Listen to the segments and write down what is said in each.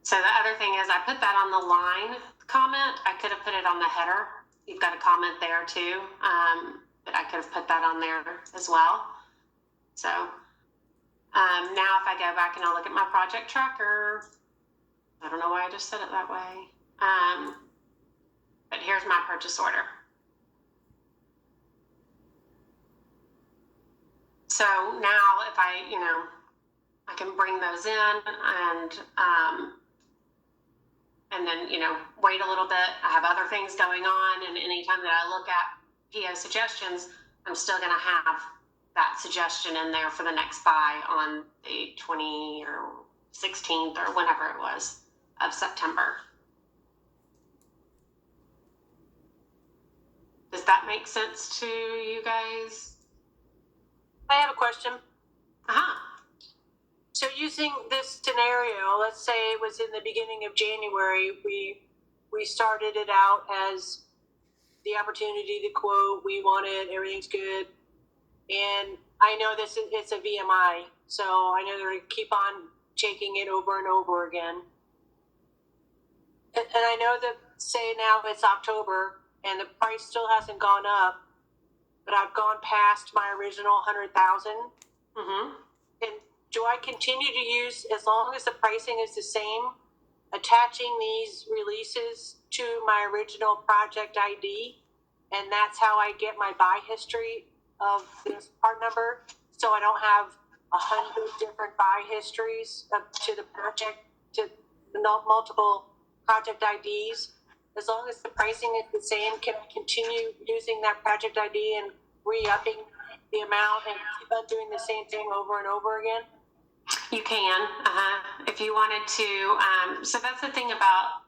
So the other thing is I put that on the line comment. I could have put it on the header. You've got a comment there too, but I could have put that on there as well. So now if I go back and I'll look at my project tracker, I don't know why I just said it that way. But here's my purchase order. So now if I can bring those in and then, wait a little bit. I have other things going on, and anytime that I look at PO suggestions, I'm still going to have that suggestion in there for the next buy on the 20th or 16th or whenever it was of September. Does that make sense to you guys? I have a question. Uh-huh. So using this scenario, let's say it was in the beginning of January, we started it out as the opportunity to quote, we want it, everything's good. And I know it's a VMI, so I know they're going to keep on checking it over and over again. And I know that, say now it's October and the price still hasn't gone up, but I've gone past my original 100,000. Mm-hmm. And do I continue to use, as long as the pricing is the same, attaching these releases to my original project ID? And that's how I get my buy history of this part number. So I don't have 100 different buy histories to the project, to multiple project IDs. As long as the pricing is the same, can I continue using that project ID and re-upping the amount and keep on doing the same thing over and over again? You can, if you wanted to. So that's the thing about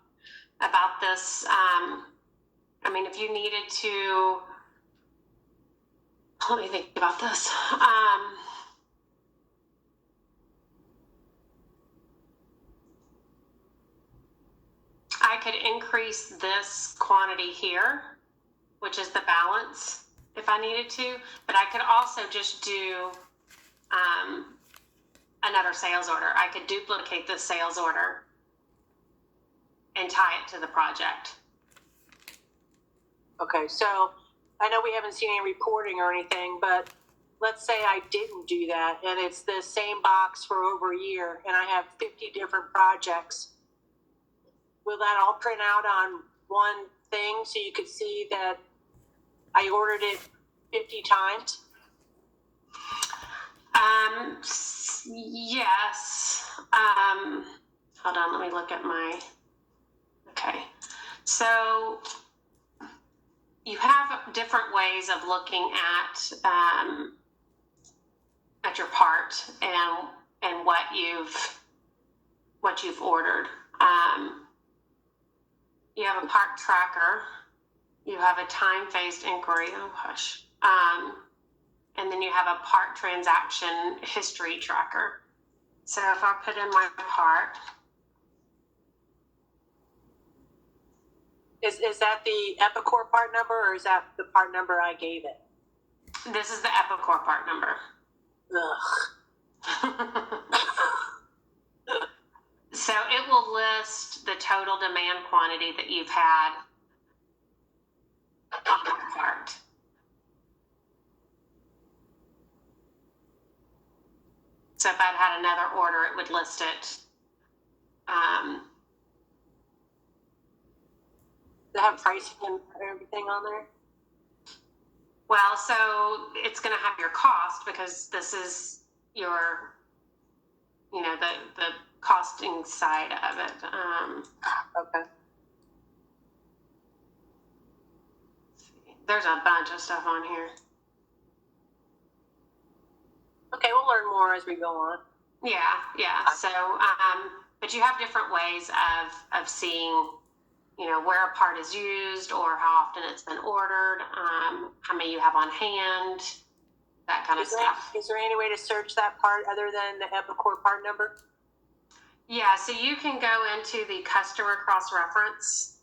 this. I mean, if you needed to, let me think about this. I could increase this quantity here, which is the balance, if I needed to, but I could also just do another sales order. I could duplicate this sales order and tie it to the project. Okay, so I know we haven't seen any reporting or anything, but let's say I didn't do that and it's the same box for over a year and I have 50 different projects. Will that all print out on one thing so you could see that I ordered it 50 times? Yes. Hold on, let me look at my, okay. So you have different ways of looking at your part and what you've ordered. You have a part tracker. You have a time-phased inquiry. Oh, hush. And then you have a part transaction history tracker. So if I put in my part. Is that the Epicor part number or is that the part number I gave it? This is the Epicor part number. Ugh. So it will list the total demand quantity that you've had on the part. So if I'd had another order, it would list it. Does it have pricing and everything on there? Well, so it's going to have your cost because this is your, the costing side of it. Okay. There's a bunch of stuff on here. Okay, we'll learn more as we go on. Yeah. So, but you have different ways of seeing, where a part is used or how often it's been ordered, how many you have on hand, that kind of stuff. Is there any way to search that part other than the Epicor part number? Yeah, so you can go into the customer cross-reference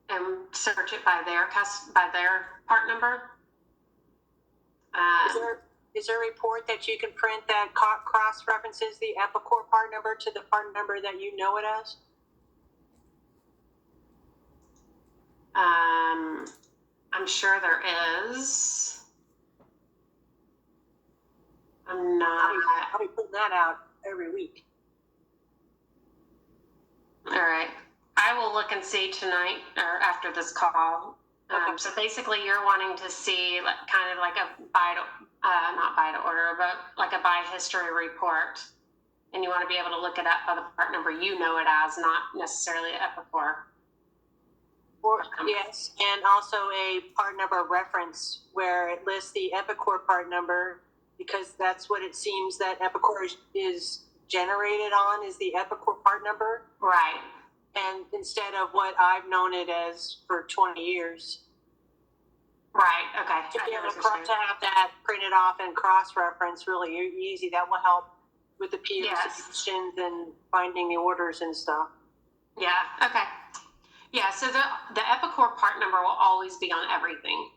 and search it by their part number. Is there a report that you can print that cross-references the Epicor part number to the part number that you know it as? I'm sure there is. I'm not. I'll be putting that out every week. All right. I will look and see tonight or after this call. Okay. So basically, you're wanting to see kind of like a not buy to order, but like a buy history report, and you want to be able to look it up by the part number you know it as, not necessarily Epicor. Yes, and also a part number reference where it lists the Epicor part number, because that's what it seems that Epicor is generated on, is the Epicor part number. Right. And instead of what I've known it as for 20 years. Right, okay. To be able to have that printed off and cross-reference really easy, that will help with the PO submissions and finding the orders and stuff. Yeah, okay. Yeah, so the Epicor part number will always be on everything.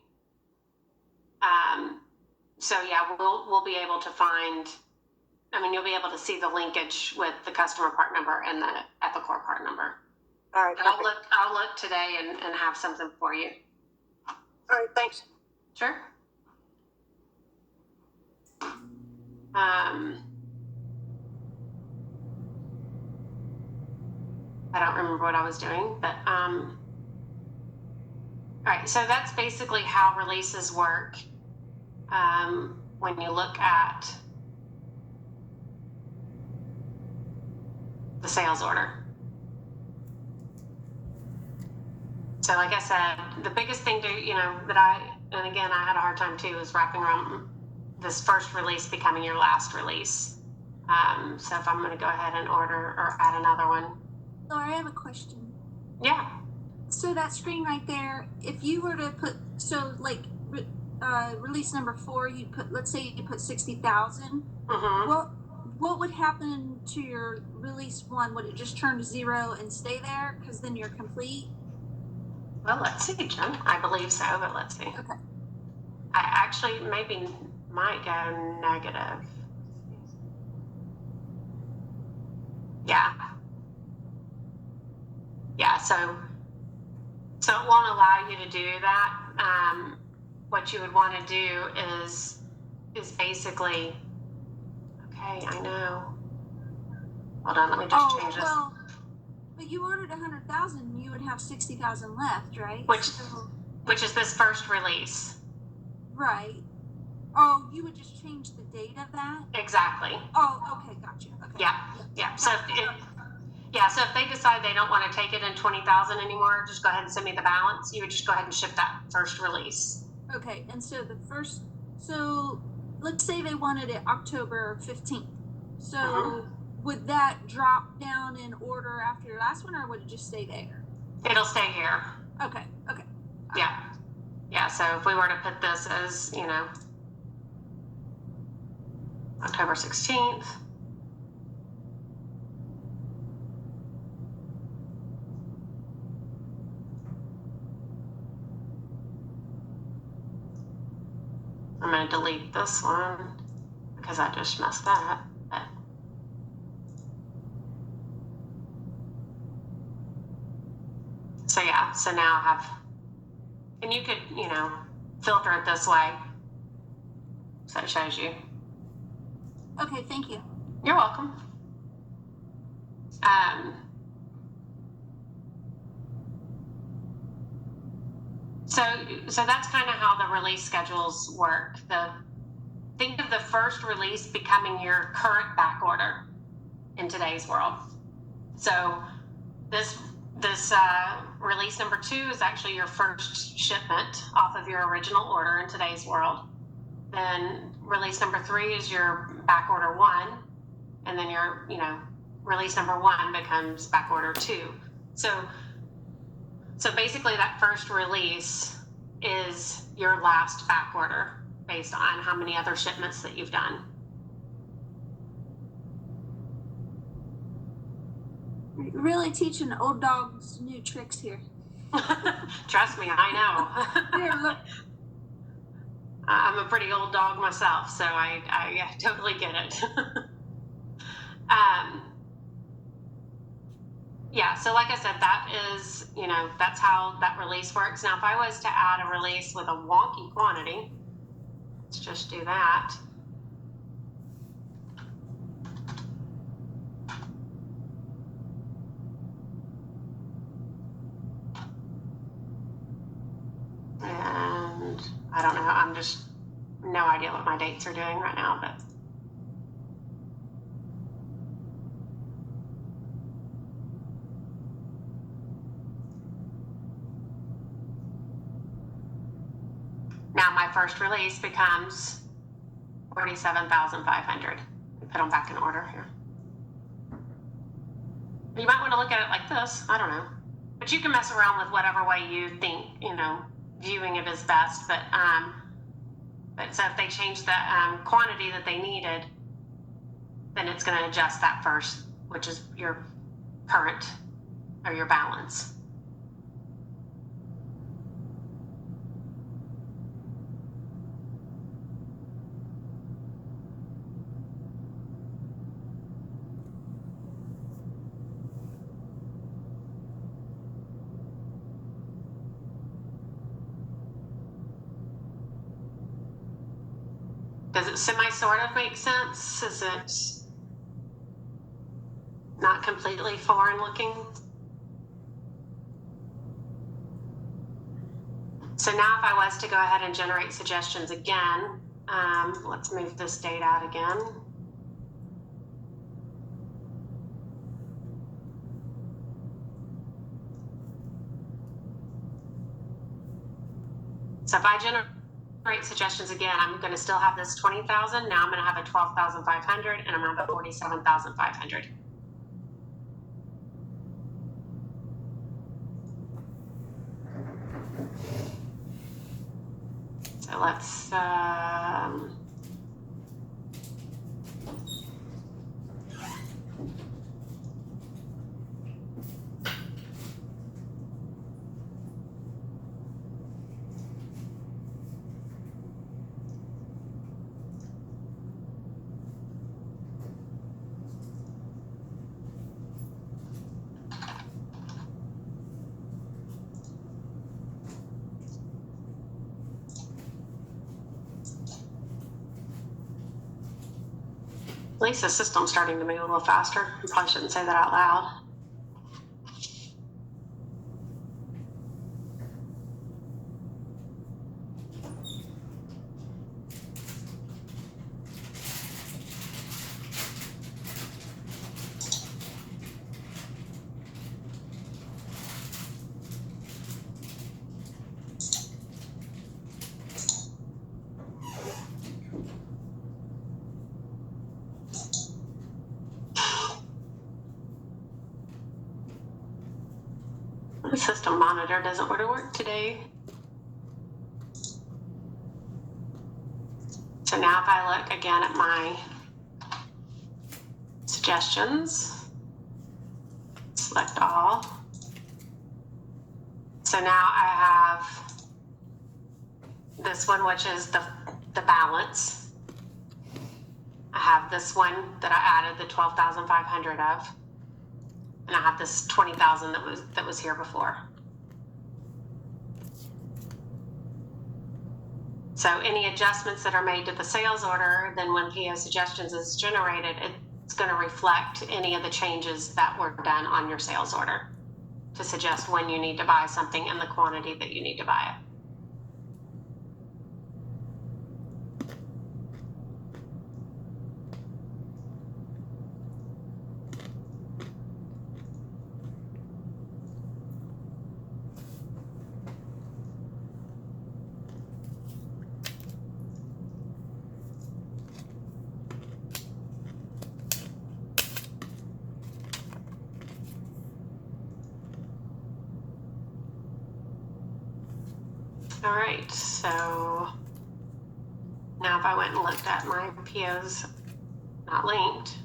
So yeah, we'll be able to find, you'll be able to see the linkage with the customer part number and the Epicor part number. All right. I'll look today and have something for you. All right, thanks. Sure. I don't remember what I was doing, but all right, so that's basically how releases work. When you look at the sales order. So like I said, the biggest thing and again, I had a hard time too, is wrapping around this first release becoming your last release. So if I'm going to go ahead and order or add another one. Laura, I have a question. Yeah. So that screen right there, if you were to put, release number 4, you'd put, let's say you put 60,000. Mm-hmm. What would happen to your release 1? Would it just turn to 0 and stay there? Because then you're complete? Well, let's see, Jen. I believe so, but let's see. Okay. I actually maybe might go negative. Yeah. Yeah, so it won't allow you to do that. What you would want to do is basically, okay, I know. Hold on, let me just change this. Well, but you ordered 100,000, you would have 60,000 left, right? Which is this first release. Right. Oh, you would just change the date of that? Exactly. Oh, okay, gotcha. Okay. Yeah. So if they decide they don't want to take it in 20,000 anymore, just go ahead and send me the balance. You would just go ahead and ship that first release. Okay, and so let's say they wanted it October 15th. So would that drop down in order after your last one, or would it just stay there? It'll stay here. Okay. Yeah, so if we were to put this as, October 16th. I'm going to delete this one because I just messed that. So now I have, and you could, filter it this way so it shows you. Okay, thank you. You're welcome. So that's kind of how the release schedules work. Think of the first release becoming your current back order in today's world. So this release number 2 is actually your first shipment off of your original order in today's world. Then release number 3 is your back order 1, and then your release number 1 becomes back order 2. So basically that first release is your last back order based on how many other shipments that you've done. You're really teaching old dogs new tricks here. Trust me, I know. Here, look. I'm a pretty old dog myself, so I totally get it. Yeah, so like I said, that is, that's how that release works. Now, if I was to add a release with a wonky quantity, let's just do that. And I don't know, I'm just no idea what my dates are doing right now, but now my first release becomes 47,500. Put them back in order here. You might want to look at it like this. I don't know, but you can mess around with whatever way you think, viewing it is best. But so if they change the quantity that they needed, then it's going to adjust that first, which is your current or your balance. Does it sort of make sense? Is it not completely foreign looking? So now if I was to go ahead and generate suggestions again, let's move this date out again. So if I generate suggestions again, I'm going to still have this 20,000. Now I'm going to have a 12,500, and I'm going to have a 47,500. So let's at least the system's starting to move a little faster. I probably shouldn't say that out loud. The system monitor doesn't want to work today. So now if I look again at my suggestions, select all. So now I have this one, which is the balance. I have this one that I added the 12,500 of. And I have this 20,000 that was here before. So any adjustments that are made to the sales order, then when PO suggestions is generated, it's going to reflect any of the changes that were done on your sales order to suggest when you need to buy something and the quantity that you need to buy it. All right, so now if I went and looked at my POs not linked,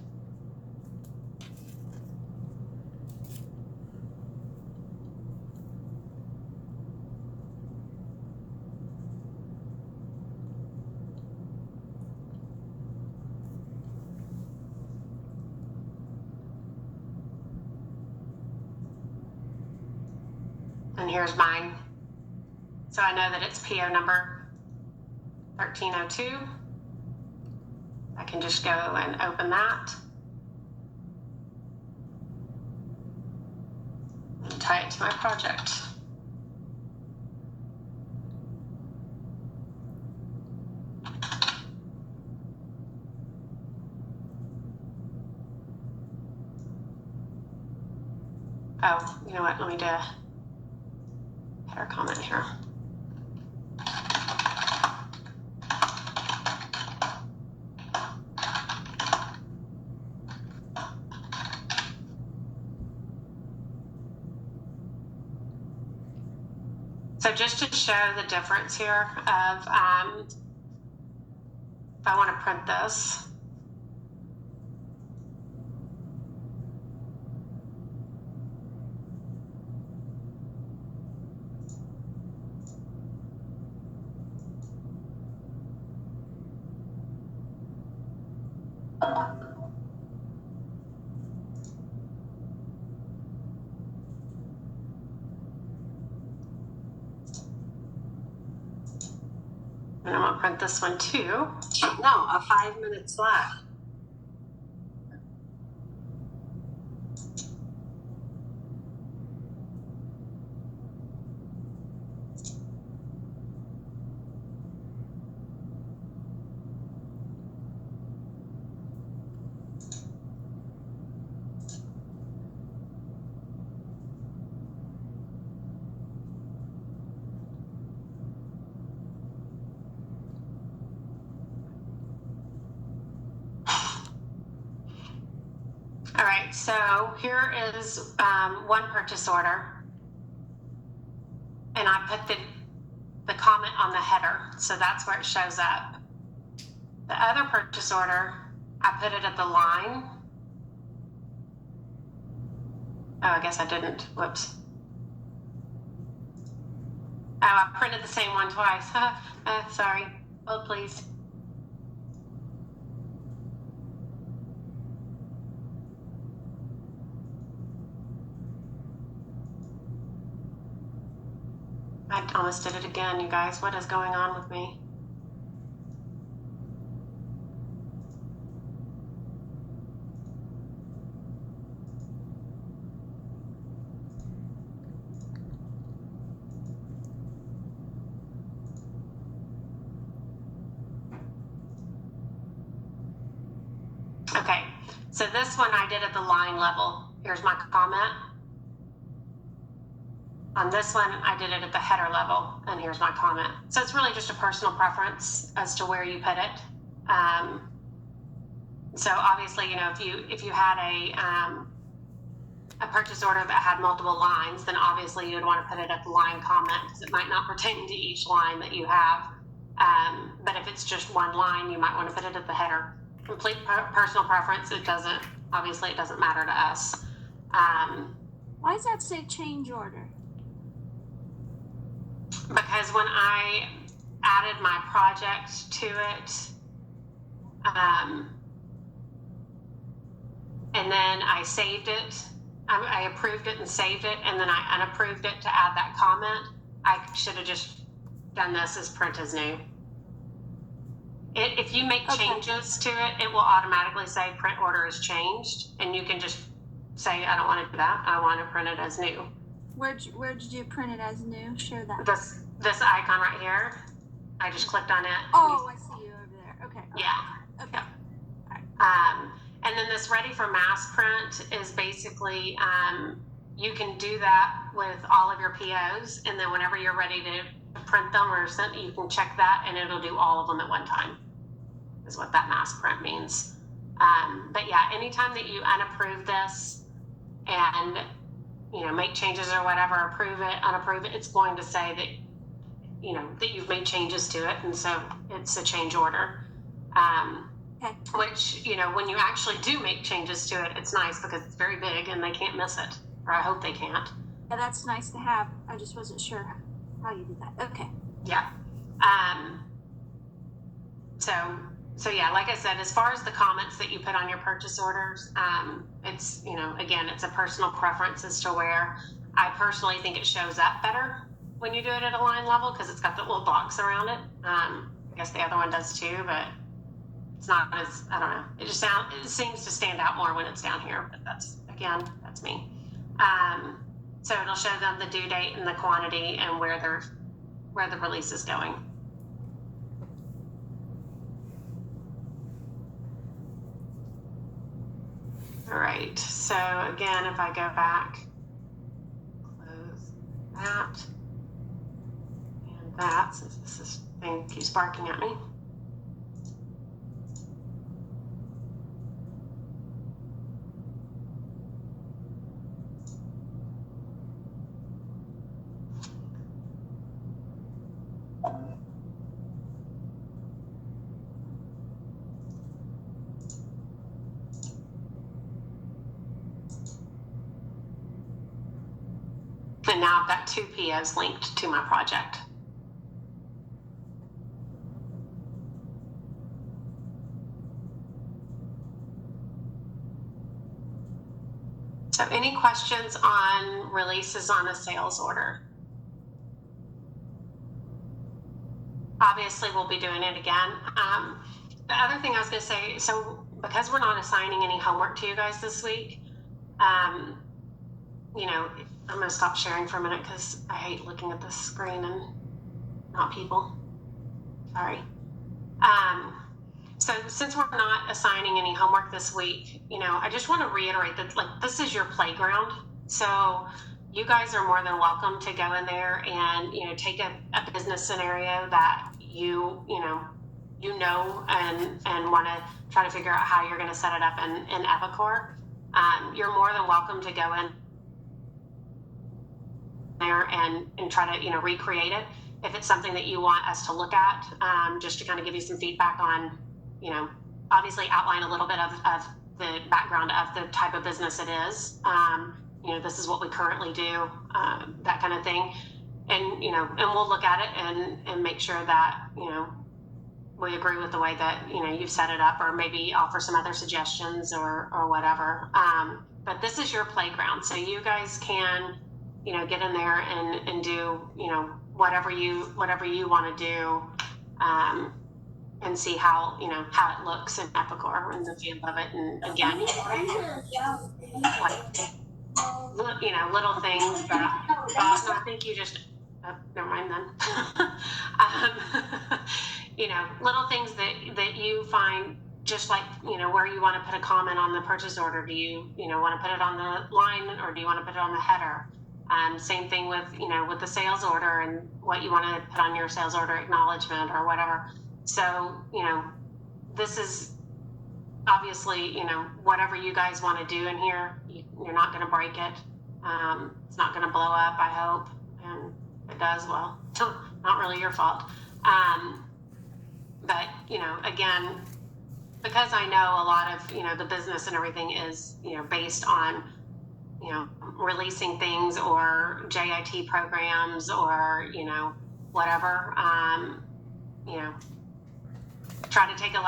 And here's mine. So I know that it's PO number 1302. I can just go and open that and tie it to my project. Oh, you know what? Let me do a header comment here. So just to show the difference here of, if I want to print this, and I'm going to print this one too. No, a 5-minute slot. All right, so here is one purchase order. And I put the comment on the header, so that's where it shows up. The other purchase order, I put it at the line. Oh, I guess I didn't. Whoops. Oh, I printed the same one twice. Sorry. Hold, please. I almost did it again, you guys. What is going on with me? Okay, so this one I did at the line level. Here's my comment. On this one, I did it at the header level, and here's my comment. So it's really just a personal preference as to where you put it. So obviously, you know, if you had a purchase order that had multiple lines, then obviously you would want to put it at the line comment because it might not pertain to each line that you have. But if it's just one line, you might want to put it at the header. Complete personal preference. It doesn't matter to us. Why does that say change order? Because when I added my project to it, and then I saved it, I approved it and saved it, and then I unapproved it to add that comment, I should have just done this as print as new. If you make changes to it, it will automatically say print order is changed, and you can just say, I don't want to do that. I want to print it as new. Where'd you print it as new? Share that. This icon right here, I just clicked on it. Oh, I see you over there. Okay. Yeah. Okay. Yeah. All right. And then this ready for mass print is basically, you can do that with all of your POs, and then whenever you're ready to print them or send, you can check that and it'll do all of them at one time, is what that mass print means. But yeah, anytime that you unapprove this and, you know, make changes or whatever, approve it, unapprove it, it's going to say that, you know, that you've made changes to it. And so it's a change order. Okay. Which, you know, when you actually do make changes to it, it's nice because it's very big and they can't miss it, or I hope they can't. Yeah, that's nice to have. I just wasn't sure how you did that. Okay. Yeah. So yeah, like I said, as far as the comments that you put on your purchase orders, it's, you know, again, it's a personal preference as to where, I personally think it shows up better when you do it at a line level because it's got the little box around it. I guess the other one does too, but it's not as, I don't know. It seems to stand out more when it's down here, but that's me. So it'll show them the due date and the quantity and where the release is going. All right, so again, if I go back, close that and that, since this thing keeps barking at me. And now I've got 2 POs linked to my project. So any questions on releases on a sales order? Obviously, we'll be doing it again. The other thing I was going to say, so because we're not assigning any homework to you guys this week, you know, I'm going to stop sharing for a minute because I hate looking at this screen and not people. Sorry. So since we're not assigning any homework this week, you know, I just want to reiterate that, like, this is your playground. So you guys are more than welcome to go in there and, you know, take a business scenario that you know, and want to try to figure out how you're going to set it up in Epicor. You're more than welcome to go in there and try to, you know, recreate it. If it's something that you want us to look at, just to kind of give you some feedback on, you know, obviously outline a little bit of the background of the type of business it is. You know, this is what we currently do, that kind of thing. And, you know, and we'll look at it and make sure that, you know, we agree with the way that, you know, you've set it up, or maybe offer some other suggestions or whatever. But this is your playground. So you guys can, you know, get in there and do, you know, whatever you want to do, and see how, you know, how it looks in Epicor and the feel of it. And again, like, you know, little things that, no, I think you just, never mind then. You know, little things that you find, just like, you know, where you want to put a comment on the purchase order. Do you want to put it on the line, or do you want to put it on the header? Same thing with, you know, with the sales order and what you want to put on your sales order acknowledgement or whatever. So, you know, this is obviously, you know, whatever you guys want to do in here, you're not going to break it. It's not going to blow up, I hope. And if it does, well, not really your fault. But, you know, again, because I know a lot of, you know, the business and everything is, you know, based on, you know, releasing things or JIT programs or, you know, whatever, you know, try to take a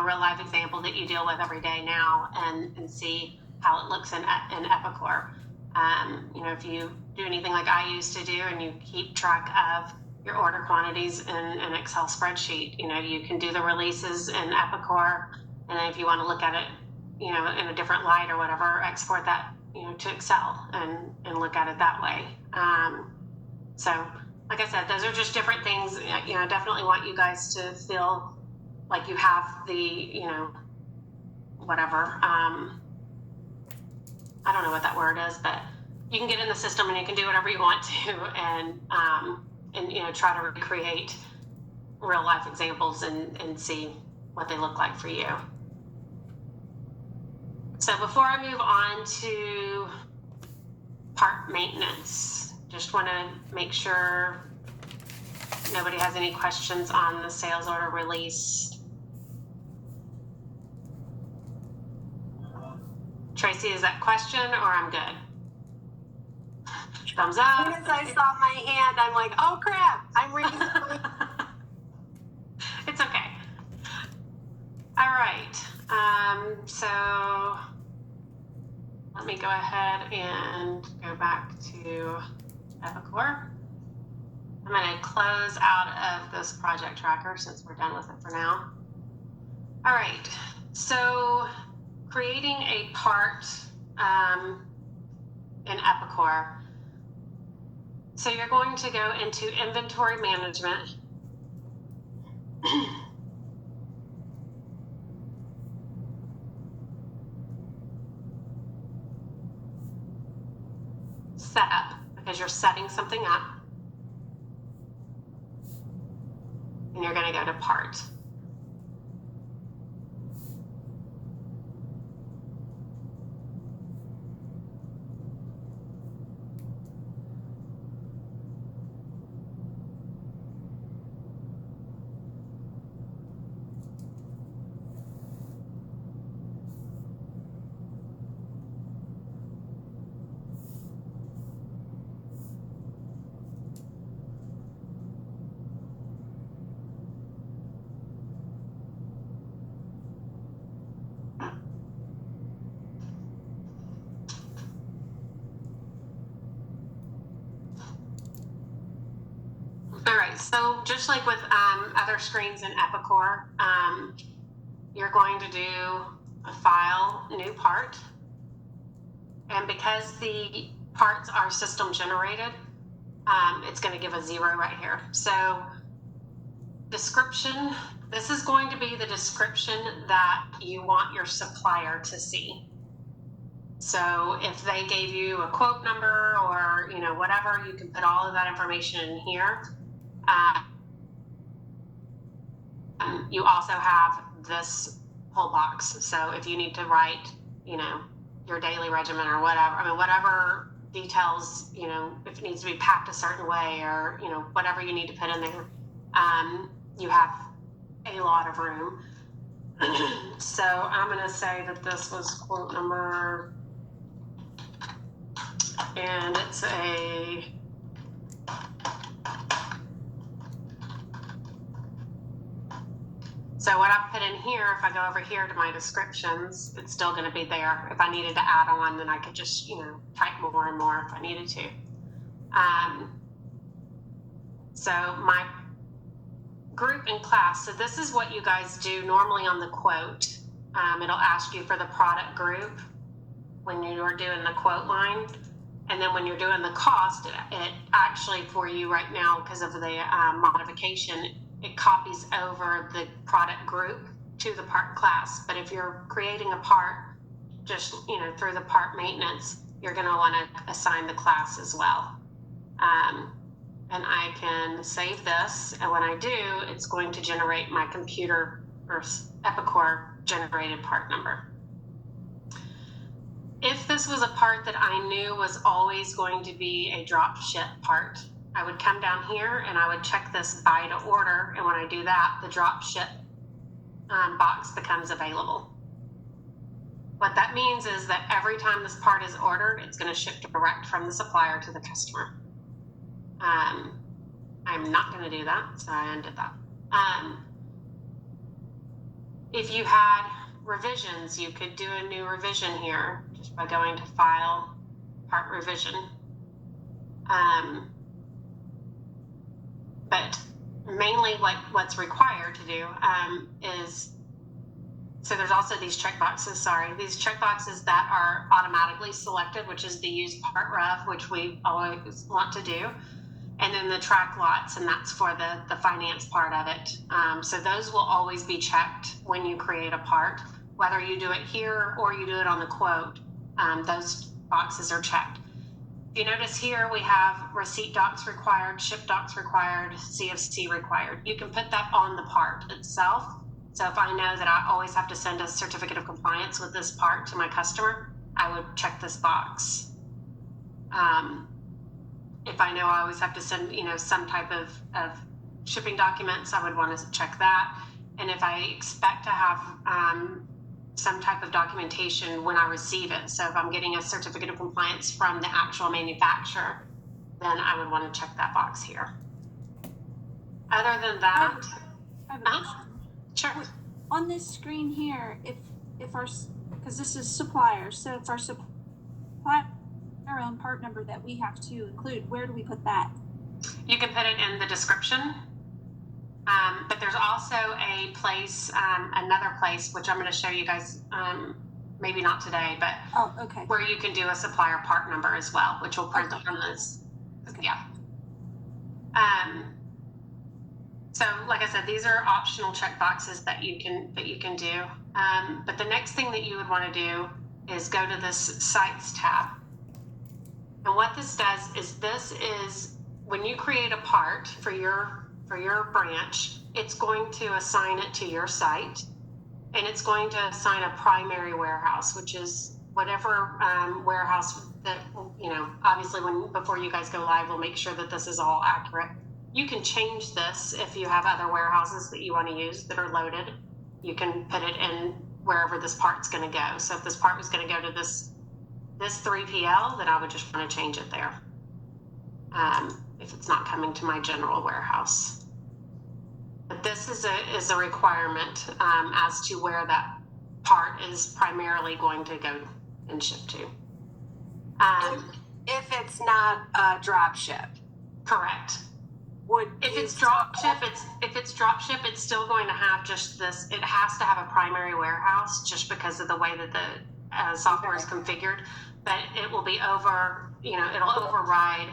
real live example that you deal with every day now and see how it looks in Epicor. You know, if you do anything like I used to do and you keep track of your order quantities in an Excel spreadsheet, you know, you can do the releases in Epicor, and then if you want to look at it, you know, in a different light or whatever, export that, you know, to Excel and look at it that way. So like I said, those are just different things. You know, I definitely want you guys to feel like you have the, you know, whatever, I don't know what that word is, but you can get in the system and you can do whatever you want to and you know, try to recreate real life examples and see what they look like for you. So before I move on to part maintenance, just want to make sure nobody has any questions on the sales order release. Tracy, is that question or I'm good? Thumbs up. As soon as I saw my hand, I'm like, oh crap, I'm reading. It's okay. All right. So let me go ahead and go back. back to Epicor. I'm going to close out of this project tracker since we're done with it for now. All right, so creating a part in Epicor. So you're going to go into inventory management. Setup, because you're setting something up. And you're going to go to part. All right, so just like with other screens in Epicor, you're going to do a file, new part. And because the parts are system generated, it's going to give a 0 right here. So description, this is going to be the description that you want your supplier to see. So if they gave you a quote number or, you know, whatever, you can put all of that information in here. You also have this whole box. So if you need to write, you know, your daily regimen or whatever, I mean, whatever details, you know, if it needs to be packed a certain way or, you know, whatever you need to put in there, you have a lot of room. So I'm going to say that this was quote number, and it's a so what I put in here, if I go over here to my descriptions, it's still going to be there. If I needed to add on, then I could just, you know, type more and more if I needed to. So my group and class. So this is what you guys do normally on the quote. It'll ask you for the product group when you're doing the quote line. And then when you're doing the cost, it actually for you right now, because of the modification, it copies over the product group to the part class. But if you're creating a part, just, you know, through the part maintenance, you're going to want to assign the class as well. And I can save this. And when I do, it's going to generate my computer or Epicor generated part number. If this was a part that I knew was always going to be a drop ship part, I would come down here and I would check this buy to order. And when I do that, the drop ship box becomes available. What that means is that every time this part is ordered, it's going to ship direct from the supplier to the customer. I'm not going to do that, so I undid that. If you had revisions, you could do a new revision here just by going to File, Part Revision. But mainly what's required to do is, so there's also these checkboxes, these checkboxes that are automatically selected, which is the use part ref, which we always want to do. And then the track lots, and that's for the finance part of it. So those will always be checked when you create a part, whether you do it here or you do it on the quote, those boxes are checked. If you notice here, we have receipt docs required, ship docs required, CFC required. You can put that on the part itself. So if I know that I always have to send a certificate of compliance with this part to my customer, I would check this box. If I know I always have to send, you know, some type of shipping documents, I would want to check that. And if I expect to have some type of documentation when I receive it, so if I'm getting a certificate of compliance from the actual manufacturer, then I would want to check that box here. Other than that, I have a question. Sure. On this screen here, if our, because this is supplier, so if our supplier our own part number that we have to include, where do we put that? You can put it in the description. But there's also a place, another place, which I'm going to show you guys, maybe not today, but Oh, okay. where you can do a supplier part number as well, which will print on this. Okay. Yeah. So like I said, these are optional check boxes that you can do. But the next thing that you would want to do is go to this sites tab. And what this does is when you create a part for your branch, it's going to assign it to your site, and it's going to assign a primary warehouse, which is whatever warehouse that, obviously before you guys go live, we'll make sure that this is all accurate. You can change this if you have other warehouses that you want to use that are loaded. You can put it in wherever this part's going to go. So if this part was going to go to this 3PL, then I would just want to change it there. If it's not coming to my general warehouse. But this is a requirement as to where that part is primarily going to go and ship to. If it's not a drop ship. Correct. If it's drop ship, it's still going to have just this. It has to have a primary warehouse just because of the way that the software is configured. But it will be it'll override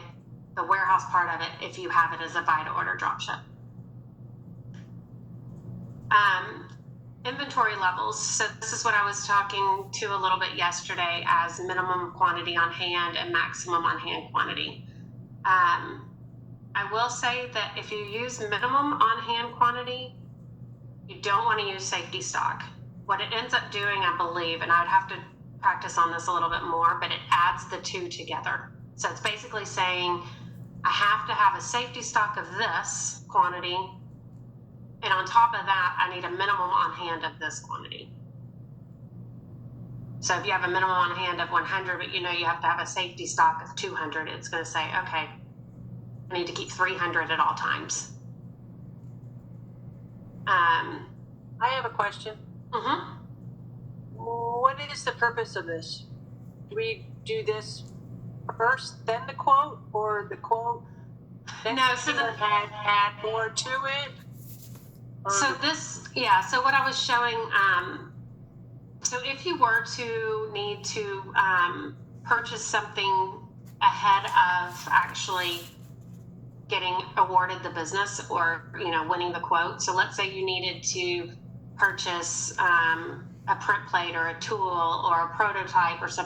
the warehouse part of it if you have it as a buy to order drop ship. Inventory levels. So this is what I was talking to a little bit yesterday as minimum quantity on hand and maximum on hand quantity. I will say that if you use minimum on hand quantity, you don't want to use safety stock. What it ends up doing, I believe, and I would have to practice on this a little bit more, but it adds the two together. So it's basically saying I have to have a safety stock of this quantity, and on top of that, I need a minimum on hand of this quantity. So if you have a minimum on hand of 100, but you have to have a safety stock of 200, it's going to say, okay, I need to keep 300 at all times. I have a question. Mm-hmm. What is the purpose of this? Do we do this first, then the quote, or the quote? No, so add more to it. So what I was showing. So if you were to need to purchase something ahead of actually getting awarded the business or winning the quote. So let's say you needed to purchase a print plate or a tool or a prototype or something